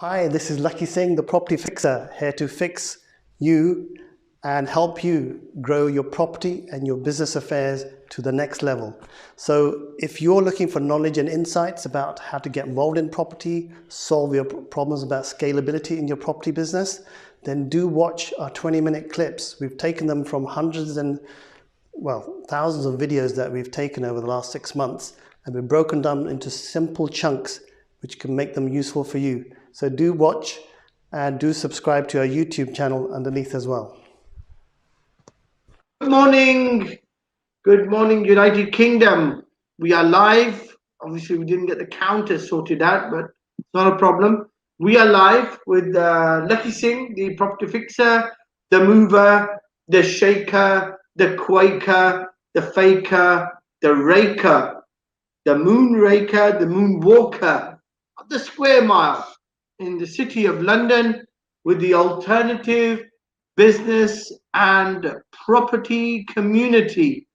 Hi, this is Lakhi Singh, the property fixer, here to fix you and help you grow your property and your business affairs to the next level. So if you're looking for knowledge and insights about how to get involved in property, solve your problems about scalability in your property business, then do watch our 20-minute clips. We've taken them from hundreds and, thousands of videos that we've taken over the last 6 months, and we've broken them into simple chunks which can make them useful for you. So do watch and do subscribe to our YouTube channel underneath as well. Good morning, United Kingdom. We are live. Obviously, we didn't get the counter sorted out, but it's not a problem. We are live with Lakhi Singh, the property fixer, the mover, the shaker, the quaker, the faker, the raker, the moon raker, the moon walker of the square mile in the city of London with the alternative business and property community.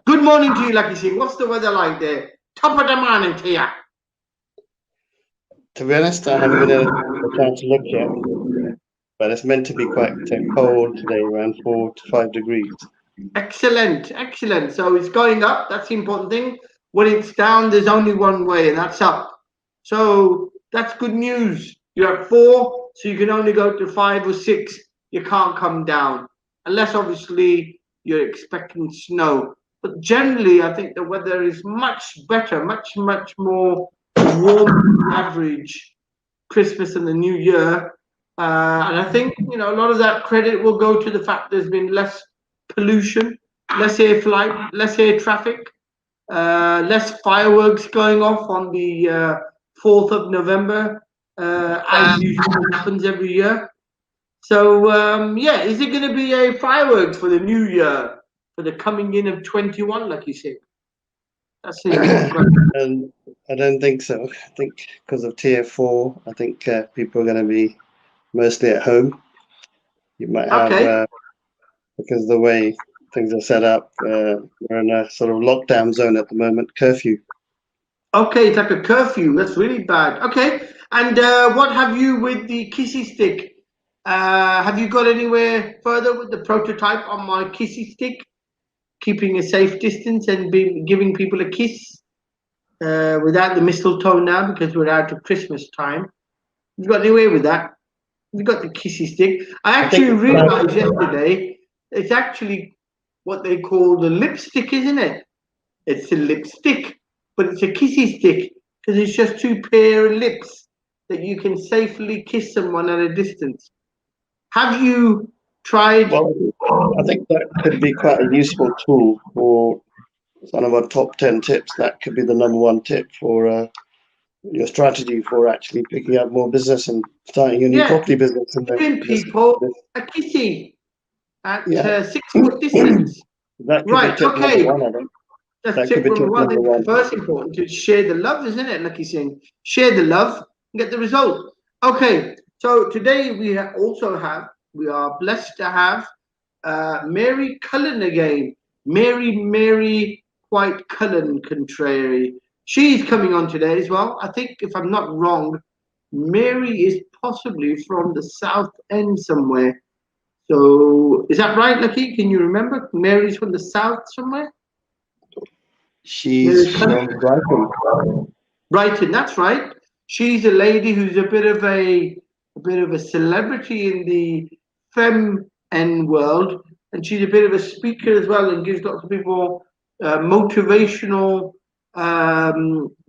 Good morning to you, Lakhi Singh. What's the weather like there? Top of the morning to you. To be honest, I haven't been able to chance to look yet, but it's meant to be quite cold today, around 4 to 5 degrees. Excellent, excellent. So it's going up. That's the important thing. When it's down, there's only one way, and that's up. So that's good news. You're at 4, so you can only go to 5 or 6. You can't come down, unless obviously you're expecting snow. But generally, I think the weather is much better, much more warm than average Christmas and the New Year. And I think, a lot of that credit will go to the fact there's been less pollution, less air flight, less air traffic, less fireworks going off on the 4th of November, as usually happens every year. So, is it going to be a fireworks for the new year, for the coming in of 21, Lakhi Singh? That's the And I don't think so. I think because of Tier 4, I think people are going to be mostly at home. You might have, because of the way things are set up, we're in a sort of lockdown zone at the moment, curfew. Okay, it's like a curfew. That's really bad. Okay, and what have you with the kissy stick? Have you got anywhere further with the prototype on my kissy stick? Keeping a safe distance and giving people a kiss without the mistletoe now, because we're out of Christmas time. You got anywhere with that? You got the kissy stick. I actually realized yesterday it's actually what they call the lipstick, isn't it? It's a lipstick, but it's a kissy stick because it's just 2 pair of lips that you can safely kiss someone at a distance. Have you tried? Well, I think that could be quite a useful tool for one of our top 10 tips. That could be the number 1 tip for your strategy for actually picking up more business and starting a new property business. Giving people a kissy at 6 foot distance. That could be tip number 1, I think. That's tip number 1. I think the first important to share the love, isn't it, Lakhi Singh? Share the love and get the result. Okay, so today we are blessed to have Mary Cullen again. Mary White Cullen Contrary. She's coming on today as well. I think, if I'm not wrong, Mary is possibly from the South End somewhere. So is that right, Lakhi? Can you remember? Mary's from the South somewhere? She's from Brighton. Brighton, that's right. She's a lady who's a bit of a celebrity in the femme world, and she's a bit of a speaker as well, and gives lots of people motivational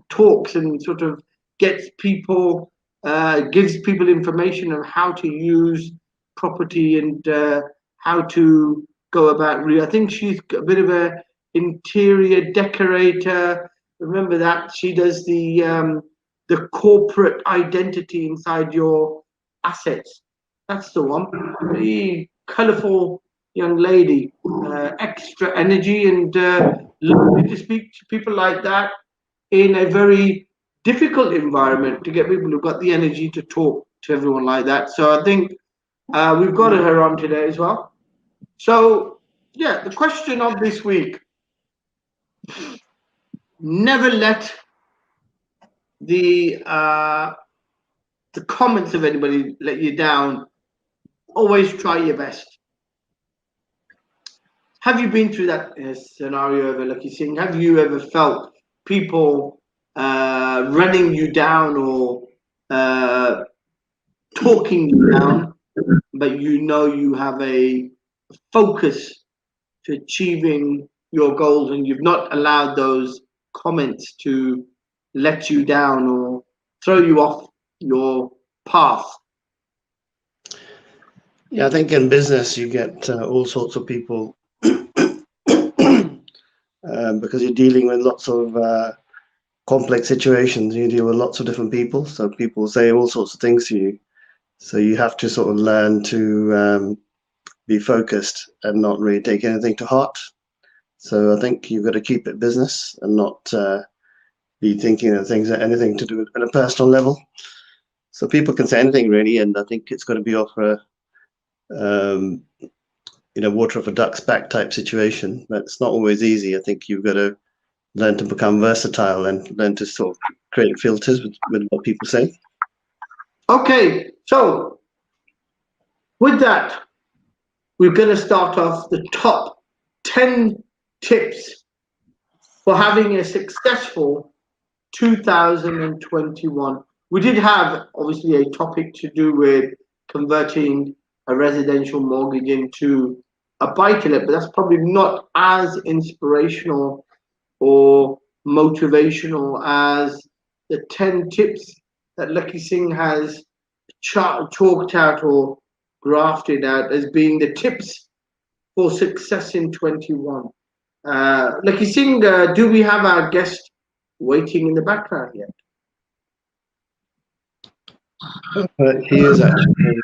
talks, and sort of gives people information on how to use property and how to go about. I think she's a bit of a interior decorator. Remember that she does the corporate identity inside your assets. That's the one. Very colourful young lady, extra energy, and lovely to speak to people like that in a very difficult environment, to get people who've got the energy to talk to everyone like that. So I think we've got her on today as well. So yeah, the question of this week: never let the the comments of anybody let you down, always try your best. Have you been through that scenario ever, Lakhi Singh? Have you ever felt people running you down or talking you down, but you know you have a focus to achieving your goals and you've not allowed those comments to let you down or throw you off your path? Yeah, I think in business you get all sorts of people because you're dealing with lots of complex situations. You deal with lots of different people, so people say all sorts of things to you. So you have to sort of learn to be focused and not really take anything to heart. So I think you've got to keep it business and not be thinking of things that anything to do at a personal level. So people can say anything really, and I think it's got to be off a water off a duck's back type situation. But it's not always easy. I think you've got to learn to become versatile and learn to sort of create filters with what people say. Okay, so with that, we're going to start off the top 10 tips for having a successful 2021. We did have obviously a topic to do with converting a residential mortgage into a buy-to-let, but that's probably not as inspirational or motivational as the 10 tips that Lakhi Singh has chalked out or grafted out as being the tips for success in 21. Lakhi Singh, do we have our guest waiting in the background yet? He is actually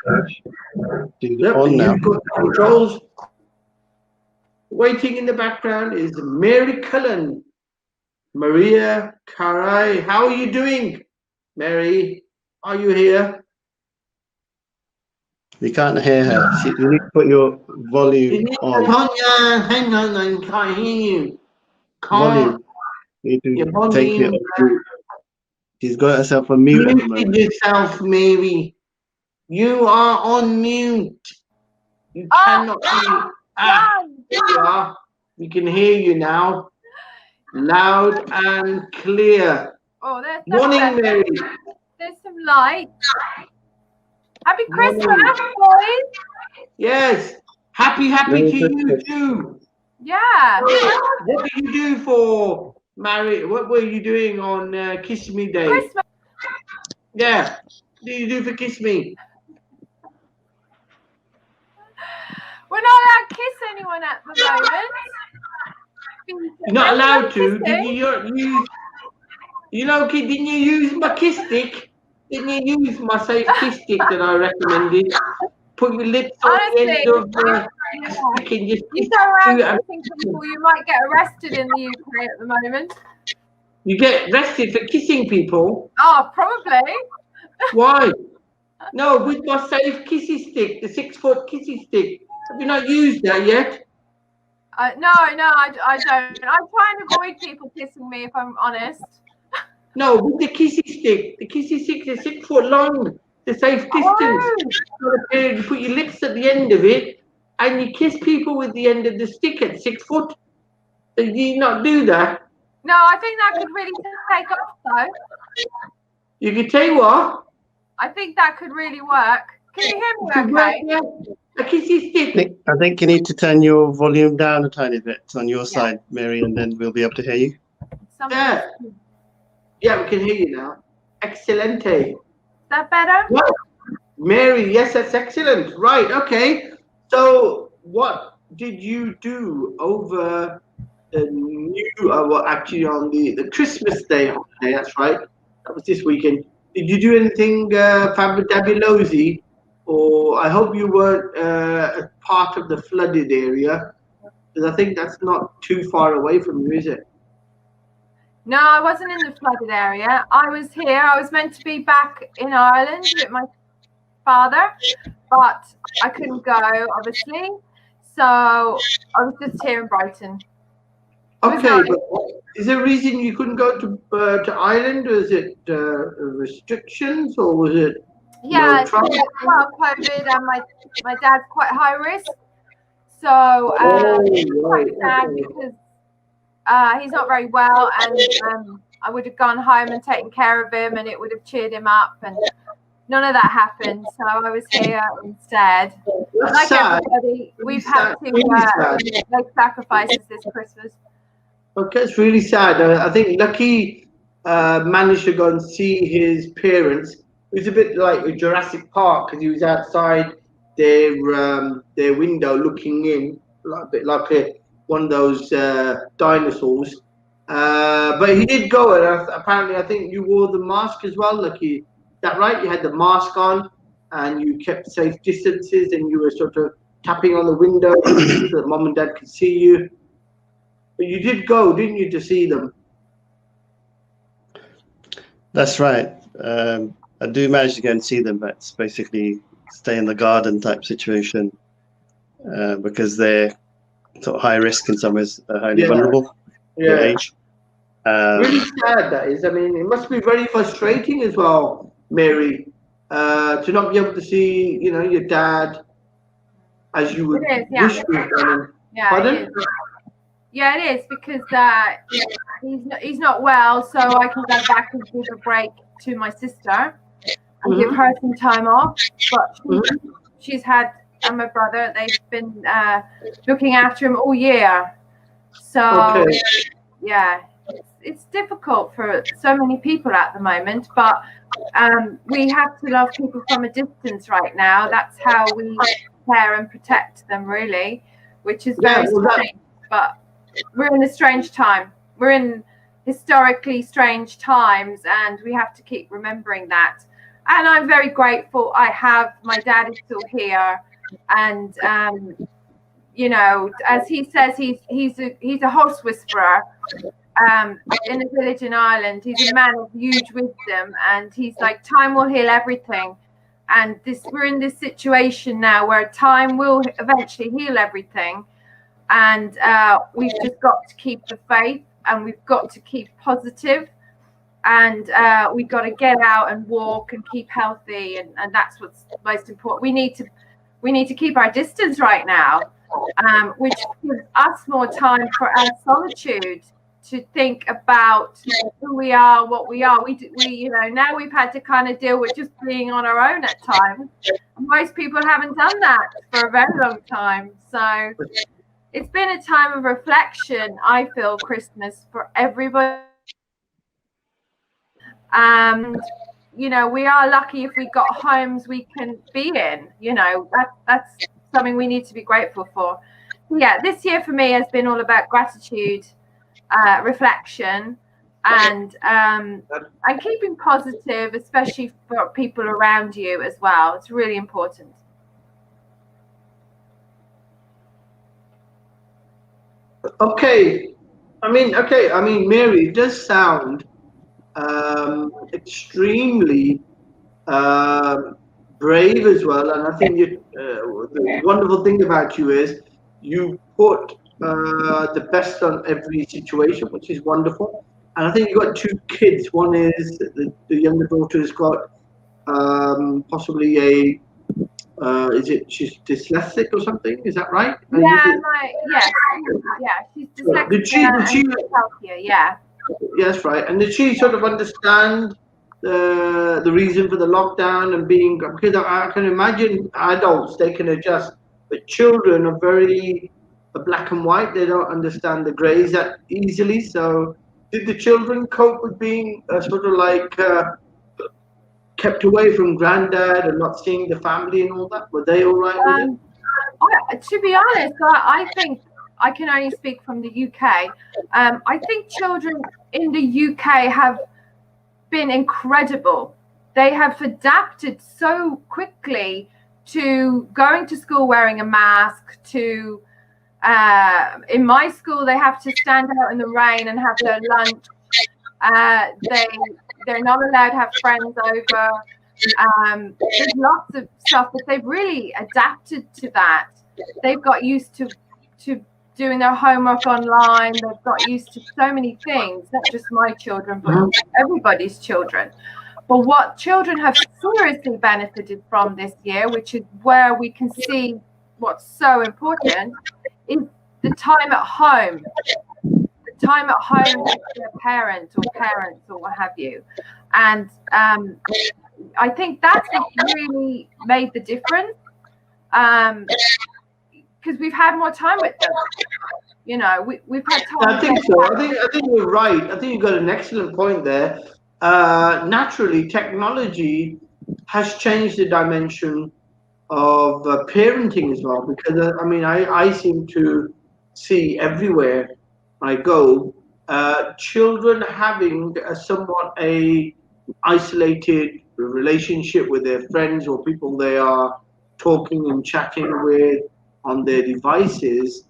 on now. Controls. Waiting in the background is Mary Cullen. Maria Caray, how are you doing? Mary, are you here? We can't hear her. You need to put your volume on. Hang on, I can't hear you. Volume. You need to take it off. She's got herself on mute at the moment. Mute yourself, Mary. You are on mute. You cannot hear. There you are. We can hear you now. Loud and clear. Oh, there's morning, Mary. There's some light. Happy Christmas, boys. Yes. Happy Merry to Christmas. you too. Yeah. What did you do for marriage? What were you doing on Kiss Me Day? Christmas. Yeah. What did you do for Kiss Me? We're not allowed to kiss anyone at the moment. You're not allowed to. Did you didn't you use my kiss stick? Didn't you use my safe kiss stick that I recommended? Put your lips on the end of the stick and just you go around kissing people, you might get arrested in the UK at the moment. You get arrested for kissing people? Oh, probably. Why? No, with my safe kissy stick, the 6-foot kissy stick. Have you not used that yet? No, I don't. I try and avoid people kissing me, if I'm honest. No, with the kissy stick. The kissy stick is 6 foot long. The safe distance. You put your lips at the end of it, and you kiss people with the end of the stick at 6 foot. Did you not do that? No, I think that could really take off, though. You could tell you what. I think that could really work. Can you hear me okay? Yeah. A kissy stick. I think you need to turn your volume down a tiny bit on your side, Mary, and then we'll be able to hear you. Yeah, we can hear you now. Excelente. Is that better? What? Mary, yes, that's excellent. Right, okay. So what did you do over the on the Christmas Day holiday? That's right. That was this weekend. Did you do anything fabulousy? Or I hope you weren't a part of the flooded area, because I think that's not too far away from you, is it? No, I wasn't in the flooded area. I was here. I was meant to be back in Ireland with my father, but I couldn't go, obviously. So I was just here in Brighton. Okay, but is there a reason you couldn't go to Ireland? Was it restrictions, or was it? Yeah, No trouble. well, COVID, and my dad's quite high risk, so it's quite sad because he's not very well, and I would have gone home and taken care of him, and it would have cheered him up, and none of that happened. So I was here instead. Like everybody, we've had to make sacrifices this Christmas. Okay, it's really sad. I think Lakhi managed to go and see his parents. It was a bit like a Jurassic Park because he was outside their window looking in, a bit like one of those dinosaurs. But he did go, and apparently I think you wore the mask as well, Lakhi. Is that right? You had the mask on, and you kept safe distances, and you were sort of tapping on the window so that mom and dad could see you. But you did go, didn't you, to see them? That's right. I do manage to go and see them, but it's basically stay in the garden type situation because they're sort of high risk in some ways, highly vulnerable. Yeah. Age. Really sad that is. I mean, it must be very frustrating as well, Mary, to not be able to see, your dad as you would wish to have done. Yeah, Pardon? it is. Yeah, it is because he's not well, so I can go back and give a break to my sister and give her some time off. But she's had, and my brother, they've been looking after him all year. So yeah, it's difficult for so many people at the moment. But we have to love people from a distance right now. That's how we care and protect them, really, which is very strange. But we're in a strange time. We're in historically strange times, and we have to keep remembering that. And I'm very grateful. My dad is still here, and as he says, he's a horse whisperer in a village in Ireland. He's a man of huge wisdom, and he's like, time will heal everything. And we're in this situation now where time will eventually heal everything. And we've just got to keep the faith, and we've got to keep positive, and we've got to get out and walk and keep healthy, and that's what's most important. We need to keep our distance right now, which gives us more time for our solitude to think about who we are, what we are. We now we've had to kind of deal with just being on our own at times. Most people haven't done that for a very long time, so it's been a time of reflection, I feel, Christmas, for everybody. And, we are lucky if we've got homes we can be in. That's something we need to be grateful for. Yeah, this year for me has been all about gratitude, reflection, and keeping positive, especially for people around you as well. It's really important. Okay. I mean, Mary, it does sound extremely brave as well. And I think the wonderful thing about you is you put the best on every situation, which is wonderful. And I think you've got 2 kids. One is the younger daughter has got possibly she's dyslexic or something? Is that right? She's dyslexic. Yeah. Yes, right. And did she sort of understand the reason for the lockdown and being? Because I can imagine adults, they can adjust, but children are very black and white. They don't understand the greys that easily. So, did the children cope with being sort of like kept away from granddad and not seeing the family and all that? Were they all right with it? To be honest, I think I can only speak from the UK. I think children in the UK have been incredible. They have adapted so quickly to going to school wearing a mask, to in my school they have to stand out in the rain and have their lunch. They're not allowed to have friends over. There's lots of stuff, but they've really adapted to that. They've got used to doing their homework online. They've got used to so many things, not just my children, but everybody's children. But what children have seriously benefited from this year, which is where we can see what's so important, is the time at home. The time at home with their parents or what have you. And I think that's what really made the difference. Because we've had more time with them. You know, we've had time. I think so. I think you're right. I think you've got an excellent point there. Naturally, technology has changed the dimension of parenting as well, because I mean, I seem to see everywhere I go children having a somewhat isolated relationship with their friends or people they are talking and chatting with on their devices,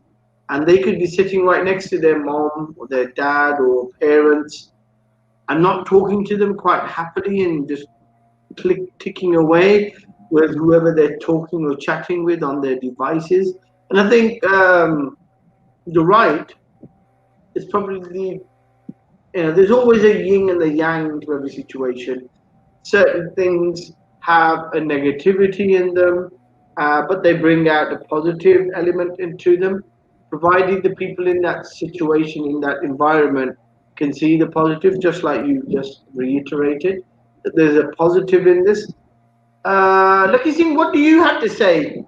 and they could be sitting right next to their mom or their dad or parents and not talking to them quite happily and just ticking away with whoever they're talking or chatting with on their devices. And I think you're right. It's probably there's always a yin and a yang to every situation. Certain things have a negativity in them, but they bring out a positive element into them, provided the people in that situation, in that environment, can see the positive, just like you just reiterated, that there's a positive in this. Lakhi Singh, what do you have to say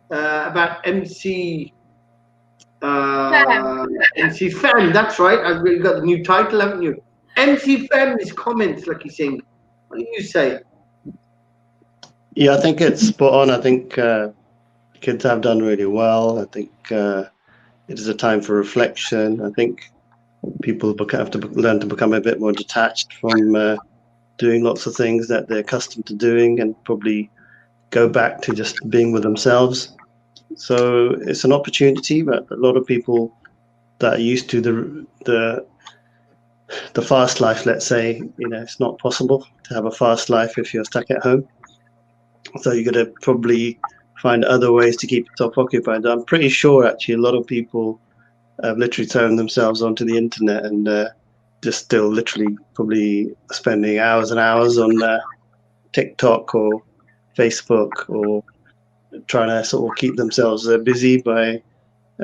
about MC Fem? That's right. You've got the new title, haven't you? MC Fem's comments, Lakhi Singh. What do you say? Yeah, I think it's spot on. I think kids have done really well. I think it is a time for reflection. I think people have to learn to become a bit more detached from doing lots of things that they're accustomed to doing, and probably go back to just being with themselves. So it's an opportunity, but a lot of people that are used to the fast life, let's say, it's not possible to have a fast life if you're stuck at home. So you're going to probably find other ways to keep yourself occupied. I'm pretty sure actually a lot of people have literally thrown themselves onto the internet and just still literally probably spending hours and hours on TikTok or Facebook, or trying to sort of keep themselves busy by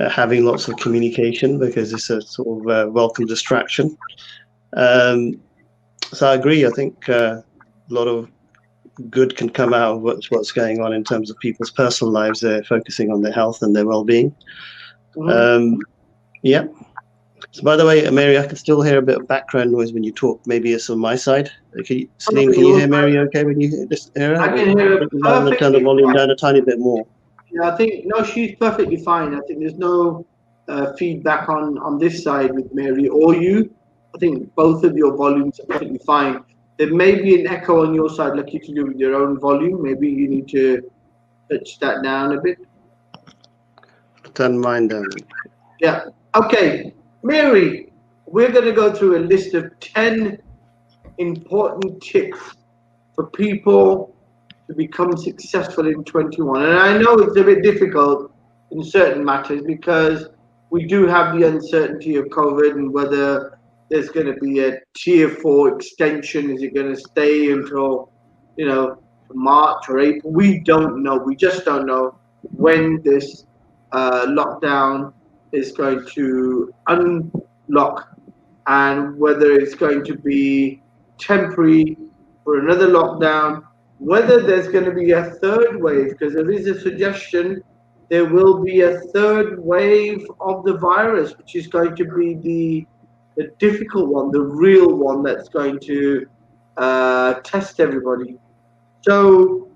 having lots of communication, because it's a sort of welcome distraction. So I agree. I think a lot of good can come out of what's going on in terms of people's personal lives. They're focusing on their health and their well-being. Yeah. So by the way, Mary, I can still hear a bit of background noise when you talk. Maybe it's on my side. Salim, can you hear Mary okay when you hear her? I can hear her perfectly. Turn the volume down a tiny bit more. Yeah, I think, no, she's perfectly fine. I think there's no feedback on this side with Mary or you. I think both of your volumes are perfectly fine. There may be an echo on your side, Lucky, to do with your own volume. Maybe you need to touch that down a bit. Turn mine down. Yeah. Okay. Mary, we're going to go through a list of 10 important tips for people to become successful in 21. And I know it's a bit difficult in certain matters, because we do have the uncertainty of COVID and whether there's going to be a tier 4 extension. Is it going to stay until, March or April? We don't know. We just don't know when this lockdown is going to unlock, and whether it's going to be temporary for another lockdown, whether there's going to be a third wave, because there is a suggestion there will be a third wave of the virus, which is going to be the difficult one, the real one that's going to test everybody. So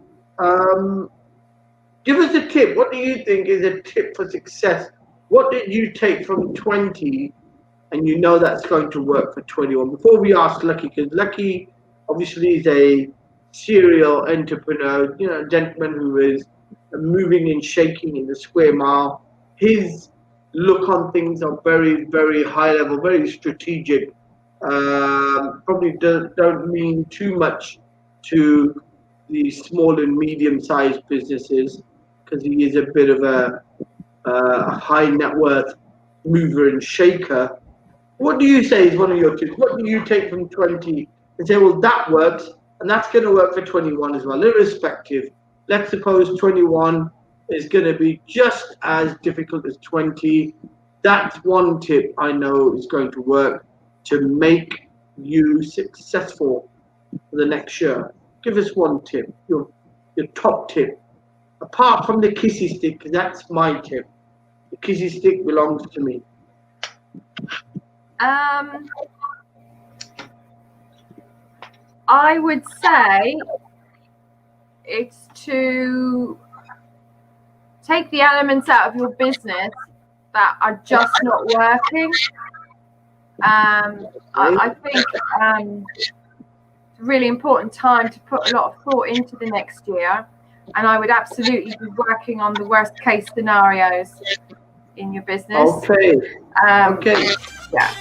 give us a tip. What do you think is a tip for success? What did you take from 20 and you know that's going to work for 21? Before we ask Lakhi, because Lakhi obviously is a serial entrepreneur, a gentleman who is moving and shaking in the square mile. His look on things are very, very high level, very strategic. Probably don't mean too much to the small and medium-sized businesses, because he is a bit of a high net worth mover and shaker. What do you say is one of your tips? What do you take from 20 and say, well, that works, And that's going to work for 21 as well, irrespective. Let's suppose 21 is going to be just as difficult as 20. That's one tip I know is going to work to make you successful for the next year. Give us one tip, your top tip. Apart from the kissy stick, that's my tip. The kissy stick belongs to me. I would say it's to take the elements out of your business that are just not working. I think it's a really important time to put a lot of thought into the next year, and I would absolutely be working on the worst case scenarios in your business. Okay. Yeah.